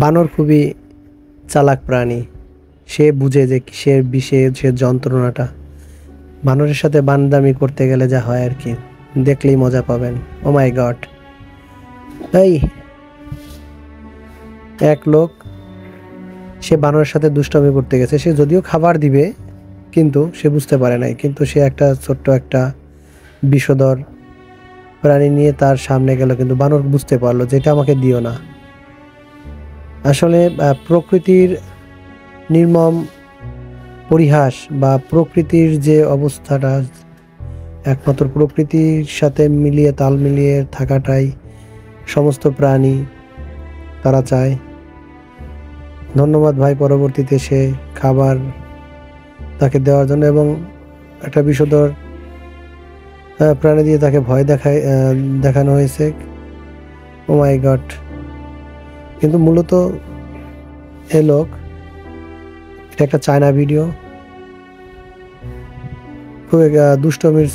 বানর খুবই চালাক প্রাণী। সে বুঝে যে কিসের সে যন্ত্রণাটা। বানরের সাথে বান্দামি করতে গেলে যা হয় আর কি, দেখলেই মজা পাবেন। ও মাই গড! এই এক লোক, সে বানরের সাথে দুষ্টামি করতে গেছে। সে যদিও খাবার দিবে, কিন্তু সে বুঝতে পারে নাই। কিন্তু সে একটা ছোট্ট একটা বিষধর প্রাণী নিয়ে তার সামনে গেল, কিন্তু বানর বুঝতে পারলো যে এটা আমাকে দিও না। আসলে প্রকৃতির নির্মম পরিহাস বা প্রকৃতির যে অবস্থাটা, একমাত্র প্রকৃতির সাথে মিলিয়ে তাল মিলিয়ে থাকাটাই সমস্ত প্রাণী তারা চায়। ধন্যবাদ ভাই পরবর্তীতে সে খাবার তাকে দেওয়ার জন্য, এবং একটা বিষধর প্রাণী দিয়ে তাকে ভয় দেখানো হয়েছে। ও মাই গড! কিন্তু মূলত এ লোক, এটা একটা চায়না ভিডিও, খুব দুষ্টমির